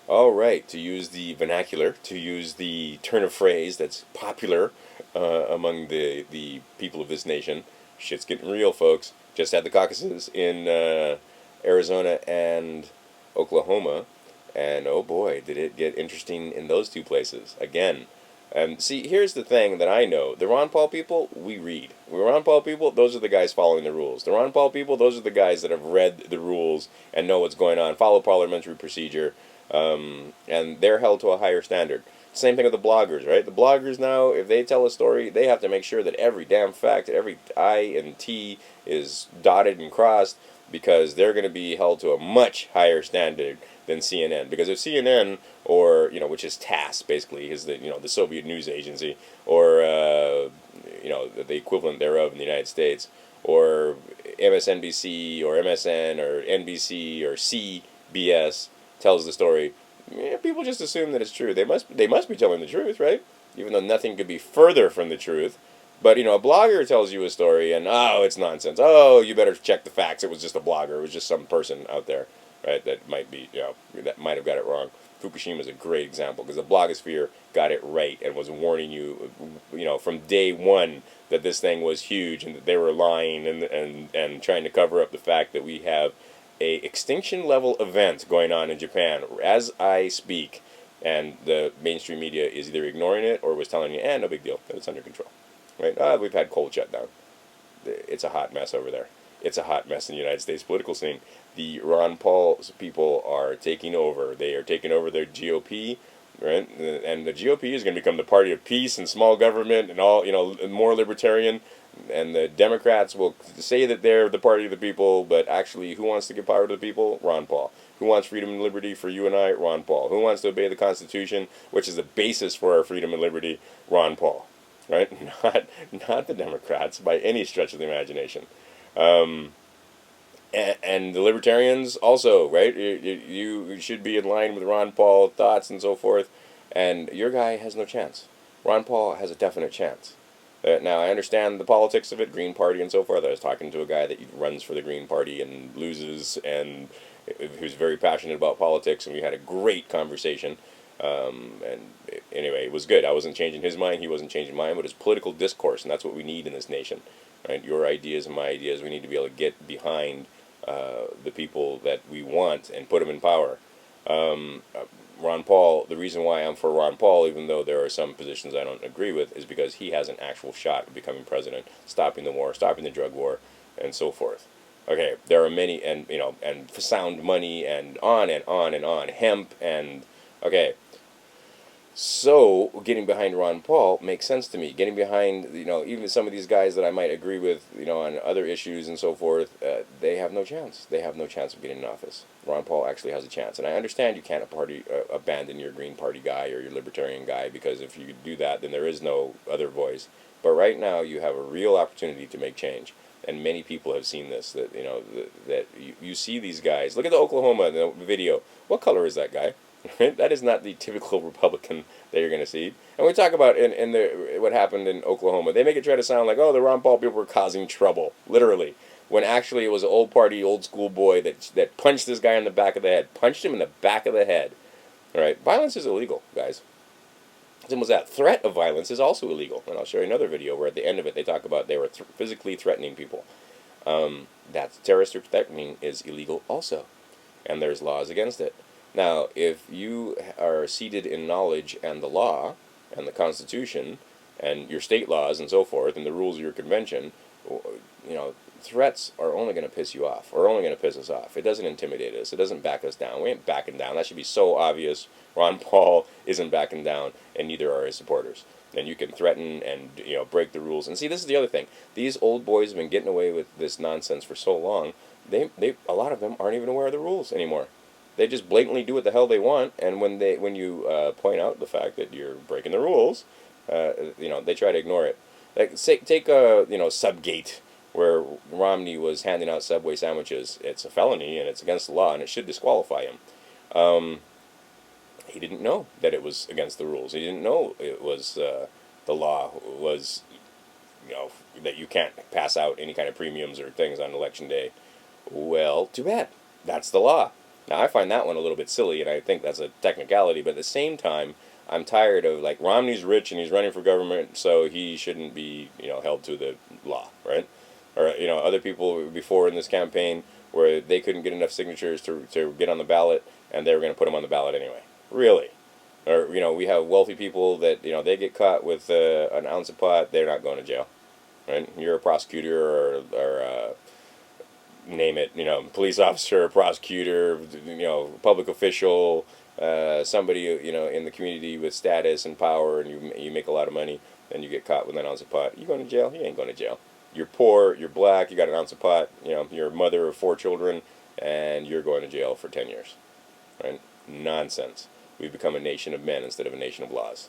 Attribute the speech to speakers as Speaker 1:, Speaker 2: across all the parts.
Speaker 1: All right, to use the vernacular, to use the turn of phrase that's popular among the people of this nation, shit's getting real, folks. Just had the caucuses in Arizona and Oklahoma, and oh boy, did it get interesting in those two places. Again, see, here's the thing that I know. The Ron Paul people, we read. The Ron Paul people, those are the guys following the rules. The Ron Paul people, those are the guys that have read the rules and know what's going on, follow parliamentary procedure, and they're held to a higher standard. Same thing with the bloggers, right? The bloggers now, if they tell a story, they have to make sure that every damn fact, every I and T is dotted and crossed because they're going to be held to a much higher standard than CNN. Because if CNN, or which is TASS basically, is the Soviet news agency, or the equivalent thereof in the United States, or MSNBC or MSN or NBC or CBS tells the story, people just assume that it's true. They must be telling the truth, right? Even though nothing could be further from the truth. But a blogger tells you a story, and oh, it's nonsense. Oh, you better check the facts. It was just a blogger. It was just some person out there, right? That might be, that might have got it wrong. Fukushima is a great example because the blogosphere got it right and was warning you, from day one that this thing was huge and that they were lying and trying to cover up the fact that we have a extinction level event going on in Japan as I speak, and the mainstream media is either ignoring it or was telling you, no big deal, that it's under control, right? We've had cold shutdown. It's a hot mess over there. It's a hot mess in the United States political scene. The Ron Paul people are taking over. They are taking over their GOP, right? And the GOP is going to become the party of peace and small government and all, more libertarian. And the Democrats will say that they're the party of the people, but actually, who wants to give power to the people? Ron Paul. Who wants freedom and liberty for you and I? Ron Paul. Who wants to obey the Constitution, which is the basis for our freedom and liberty? Ron Paul. Right? Not the Democrats by any stretch of the imagination. And the libertarians also, right? You should be in line with Ron Paul thoughts and so forth, and your guy has no chance. Ron Paul has a definite chance. Now, I understand the politics of it, Green Party and so forth. I was talking to a guy that runs for the Green Party and loses, and who's very passionate about politics, and we had a great conversation. And anyway, it was good. I wasn't changing his mind, he wasn't changing mine, but it's political discourse, and that's what we need in this nation. Right? Your ideas and my ideas, we need to be able to get behind the people that we want and put them in power. Ron Paul, the reason why I'm for Ron Paul, even though there are some positions I don't agree with, is because he has an actual shot at becoming president, stopping the war, stopping the drug war, and so forth. Okay, there are many, and and sound money, and on and on and on, hemp, and okay. So getting behind Ron Paul makes sense to me. Getting behind, even some of these guys that I might agree with, on other issues and so forth, they have no chance. They have no chance of getting in office. Ron Paul actually has a chance, and I understand you can't abandon your Green Party guy or your Libertarian guy, because if you do that, then there is no other voice. But right now, you have a real opportunity to make change, and many people have seen this. That you see these guys. Look at the Oklahoma video. What color is that guy? That is not the typical Republican that you're going to see. And we talk about what happened in Oklahoma. They make it try to sound like, oh, the Ron Paul people were causing trouble, literally, when actually it was an old party, old school boy that punched this guy in the back of the head, punched him in the back of the head. All right, violence is illegal, guys. Simple as that. Threat of violence is also illegal, and I'll show you another video where at the end of it they talk about they were physically threatening people. That terrorist threatening is illegal also, and there's laws against it. Now, if you are seated in knowledge and the law and the Constitution and your state laws and so forth and the rules of your convention, threats are only going to piss you off, or only going to piss us off. It doesn't intimidate us. It doesn't back us down. We ain't backing down. That should be so obvious. Ron Paul isn't backing down, and neither are his supporters. And you can threaten and break the rules. And see, this is the other thing. These old boys have been getting away with this nonsense for so long. A lot of them aren't even aware of the rules anymore. They just blatantly do what the hell they want, and when you point out the fact that you're breaking the rules, they try to ignore it. Like take Subgate, where Romney was handing out Subway sandwiches. It's a felony and it's against the law, and it should disqualify him. He didn't know that it was against the rules. He didn't know it was the law was that you can't pass out any kind of premiums or things on election day. Well, too bad. That's the law. Now, I find that one a little bit silly, and I think that's a technicality, but at the same time, I'm tired of, like, Romney's rich and he's running for government, so he shouldn't be, held to the law, right? Or, other people before in this campaign where they couldn't get enough signatures to get on the ballot, and they were going to put them on the ballot anyway. Really? Or, we have wealthy people that, they get caught with an ounce of pot, they're not going to jail, right? You're a prosecutor or name it, police officer, prosecutor, public official, somebody, in the community with status and power, and you make a lot of money, and you get caught with an ounce of pot. You going to jail? You ain't going to jail. You're poor, you're black, you got an ounce of pot, you're a mother of 4 children, and you're going to jail for 10 years, right? Nonsense. We've become a nation of men instead of a nation of laws.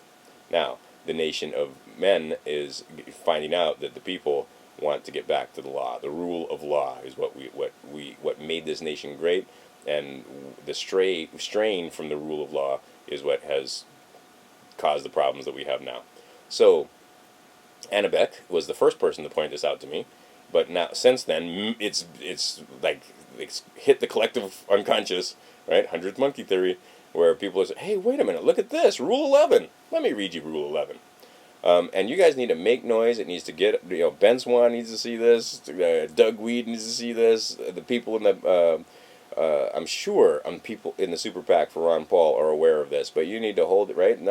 Speaker 1: Now, the nation of men is finding out that the people want to get back to the law. The rule of law is what made this nation great, and the strain from the rule of law is what has caused the problems that we have now. So, Anna Beck was the first person to point this out to me, but now since then it's like it's hit the collective unconscious, right? 100th monkey theory, where people say, "Hey, wait a minute, look at this, Rule 11. Let me read you Rule 11." And you guys need to make noise. It needs to get, Ben Swan needs to see this. Doug Weed needs to see this. The people in the, I'm sure people in the super PAC for Ron Paul are aware of this. But you need to hold it, right?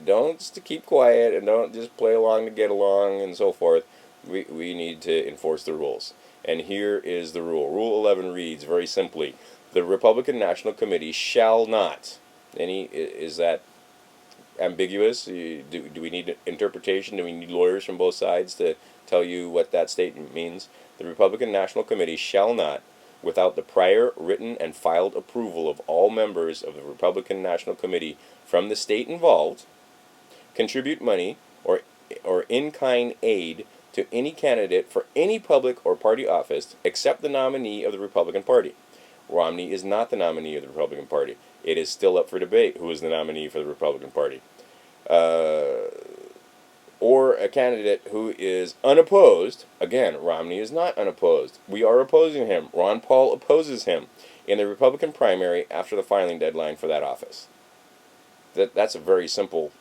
Speaker 1: Don't just keep quiet and don't just play along to get along and so forth. We need to enforce the rules. And here is the rule. Rule 11 reads very simply: the Republican National Committee shall not. Is that ambiguous? Do we need interpretation? Do we need lawyers from both sides to tell you what that statement means? The Republican National Committee shall not, without the prior written and filed approval of all members of the Republican National Committee from the state involved, contribute money or in-kind aid to any candidate for any public or party office except the nominee of the Republican Party. Romney is not the nominee of the Republican Party. It is still up for debate who is the nominee for the Republican Party. Or a candidate who is unopposed. Again, Romney is not unopposed. We are opposing him. Ron Paul opposes him in the Republican primary after the filing deadline for that office. That's a very simple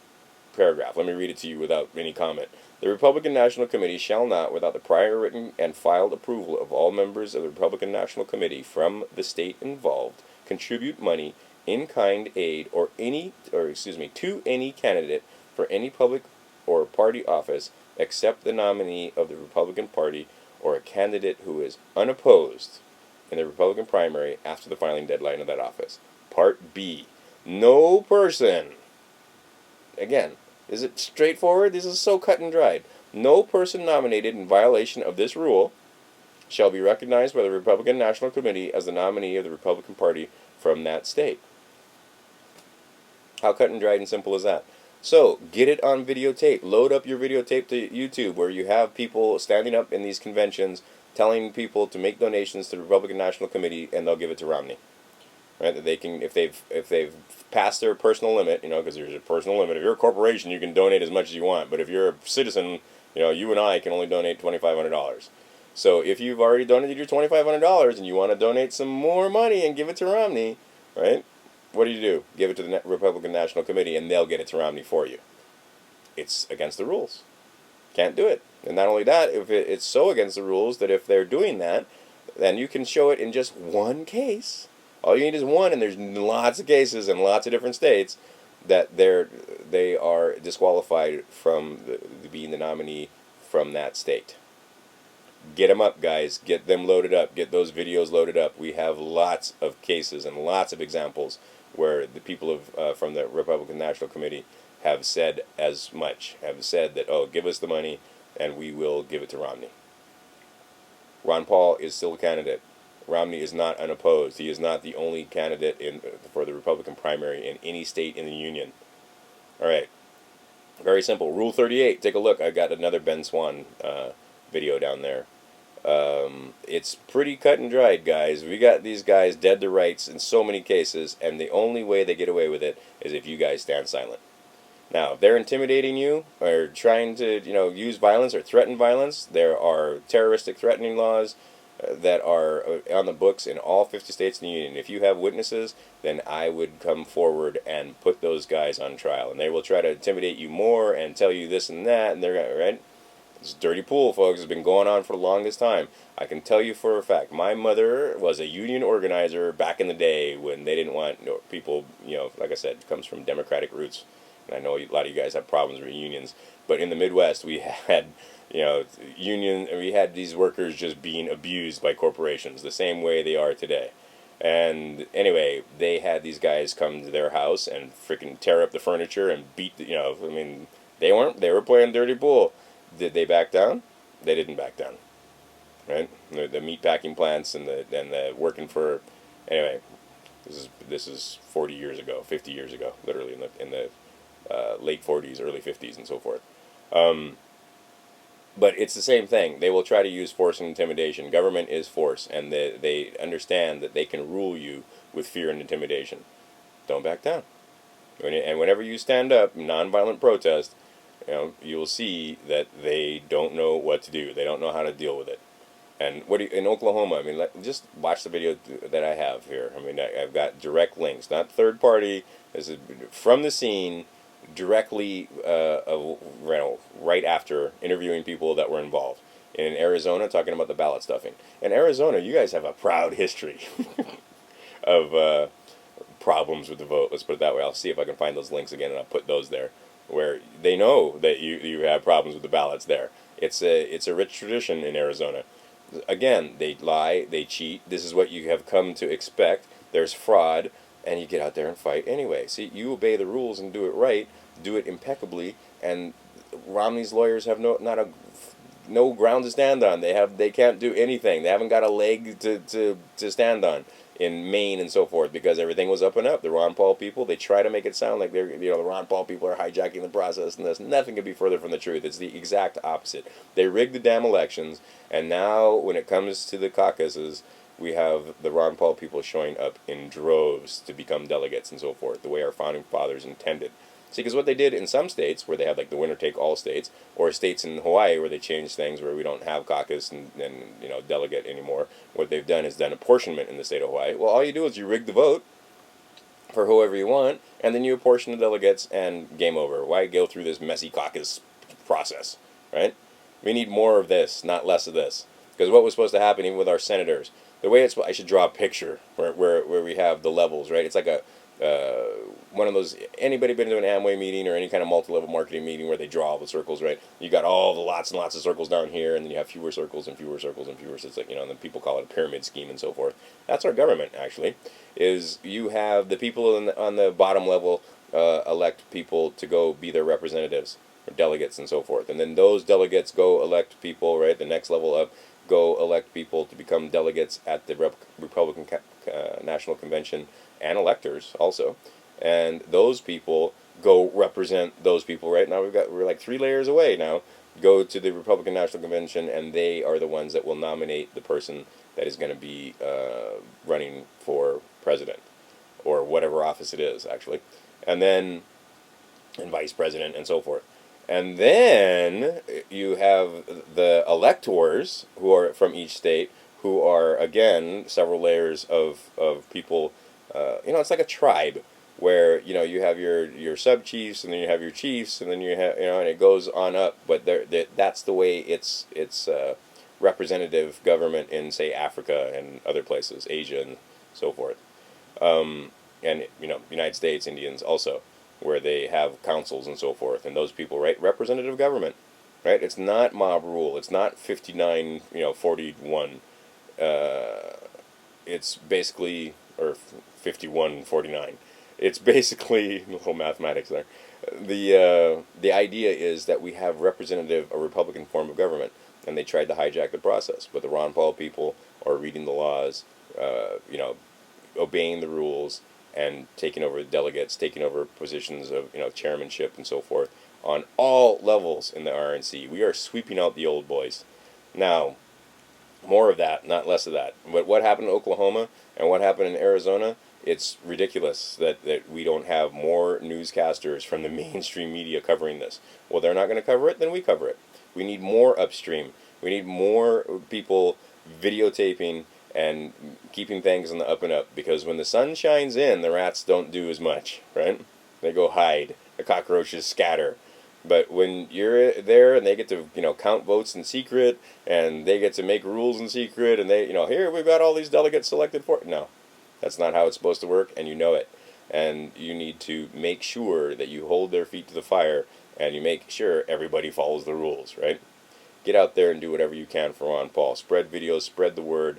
Speaker 1: paragraph. Let me read it to you without any comment. The Republican National Committee shall not, without the prior written and filed approval of all members of the Republican National Committee from the state involved, contribute money, in-kind aid, to any candidate for any public or party office except the nominee of the Republican Party or a candidate who is unopposed in the Republican primary after the filing deadline of that office. Part B. No person. Again, is it straightforward? This is so cut and dried. No person nominated in violation of this rule shall be recognized by the Republican National Committee as the nominee of the Republican Party from that state. How cut and dried and simple is that? So, get it on videotape. Load up your videotape to YouTube where you have people standing up in these conventions telling people to make donations to the Republican National Committee, and they'll give it to Romney. Right? That they can, if they've passed their personal limit, because there's a personal limit. If you're a corporation, you can donate as much as you want. But if you're a citizen, you and I can only donate $2,500. So if you've already donated your $2,500 and you want to donate some more money and give it to Romney, right? What do? Give it to the Republican National Committee, and they'll get it to Romney for you. It's against the rules. Can't do it. And not only that, if it's so against the rules that if they're doing that, then you can show it in just one case. All you need is one, and there's lots of cases in lots of different states that they are disqualified from being the nominee from that state. Get them up, guys. Get them loaded up. Get those videos loaded up. We have lots of cases and lots of examples where the people from the Republican National Committee have said as much, have said that, oh, give us the money and we will give it to Romney. Ron Paul is still a candidate. Romney is not unopposed. He is not the only candidate for the Republican primary in any state in the union. All right. Very simple. Rule 38. Take a look. I got another Ben Swan video down there. It's pretty cut and dried, guys. We got these guys dead to rights in so many cases, and the only way they get away with it is if you guys stand silent. Now, if they're intimidating you or trying to, use violence or threaten violence, there are terroristic threatening laws. that are on the books in all 50 states in the union. If you have witnesses, then I would come forward and put those guys on trial, and they will try to intimidate you more and tell you this and that, and they're gonna, right. This dirty pool, folks, has been going on for the longest time. I can tell you for a fact, my mother was a union organizer back in the day when they didn't want people, like I said, comes from Democratic roots. And I know a lot of you guys have problems with unions. But in the Midwest, we had, we had these workers just being abused by corporations the same way they are today. And anyway, they had these guys come to their house and freaking tear up the furniture and beat, they were playing dirty pool. Did they back down? They didn't back down, right? The meat packing plants and the working for, anyway. This is 40 years ago, 50 years ago, literally in the late 40s, early 50s, and so forth. But it's the same thing. They will try to use force and intimidation. Government is force, and they understand that they can rule you with fear and intimidation. Don't back down. And whenever you stand up, nonviolent protest, you'll see that they don't know what to do. They don't know how to deal with it. And in Oklahoma, just watch the video that I have here. I've got direct links, not third party. This is from the scene, directly right after interviewing people that were involved. In Arizona, talking about the ballot stuffing. In Arizona, you guys have a proud history of problems with the vote. Let's put it that way. I'll see if I can find those links again, and I'll put those there, where they know that you have problems with the ballots there. It's a rich tradition in Arizona. Again, they lie, they cheat. This is what you have come to expect. There's fraud, and you get out there and fight anyway. See, you obey the rules and do it right, do it impeccably, and Romney's lawyers have no ground to stand on. They can't do anything. They haven't got a leg to stand on in Maine and so forth, because everything was up and up. The Ron Paul people, they try to make it sound like the Ron Paul people are hijacking the process, and there's nothing could be further from the truth. It's the exact opposite. They rigged the damn elections, and now when it comes to the caucuses, we have the Ron Paul people showing up in droves to become delegates and so forth, the way our founding fathers intended. See, because what they did in some states, where they had like the winner-take-all states, or states in Hawaii where they changed things, where we don't have caucus and delegate anymore, what they've done is done apportionment in the state of Hawaii. Well, all you do is you rig the vote for whoever you want, and then you apportion the delegates, and game over. Why go through this messy caucus process, right? We need more of this, not less of this. Because what was supposed to happen, even with our senators, the way I should draw a picture where we have the levels, right? It's like one of those, anybody been to an Amway meeting or any kind of multi-level marketing meeting where they draw all the circles, right? You got all the lots and lots of circles down here, and then you have fewer circles and fewer circles and fewer. So it's like, and then people call it a pyramid scheme and so forth. That's our government, actually, is you have the people on the bottom level elect people to go be their representatives or delegates and so forth. And then those delegates go elect people, right? The next level up, go elect people to become delegates at the Republican National Convention, and electors also. And those people go represent those people. Right now we're like 3 layers away now. Go to the Republican National Convention, and they are the ones that will nominate the person that is going to be running for president, or whatever office it is, actually. And then, and vice president, and so forth. And then you have the electors, who are from each state, who are, again, several layers of people. It's like a tribe, where you have your sub chiefs, and then you have your chiefs, and then you have and it goes on up. But that's the way it's representative government in, say, Africa and other places, Asia and so forth, and United States Indians also, where they have councils and so forth, and those people, right, representative government, right? It's not mob rule. It's not 59-41. It's basically, or 51-49. It's basically a little mathematics there. The idea is that we have a Republican form of government, and they tried to hijack the process. But the Ron Paul people are reading the laws, obeying the rules, and taking over delegates, taking over positions of chairmanship and so forth on all levels in the RNC. We are sweeping out the old boys. Now, more of that, not less of that. But what happened in Oklahoma and what happened in Arizona, it's ridiculous that we don't have more newscasters from the mainstream media covering this. Well, they're not going to cover it, then we cover it. We need more upstream. We need more people videotaping and keeping things on the up and up, because when the sun shines in, the rats don't do as much, right? They go hide. The cockroaches scatter. But when you're there and they get to, count votes in secret, and they get to make rules in secret, and they, here we've got all these delegates selected for it. No, that's not how it's supposed to work, and you know it. And you need to make sure that you hold their feet to the fire, and you make sure everybody follows the rules, right? Get out there and do whatever you can for Ron Paul. Spread videos, spread the word.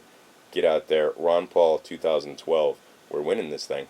Speaker 1: Get out there. Ron Paul 2012. We're winning this thing.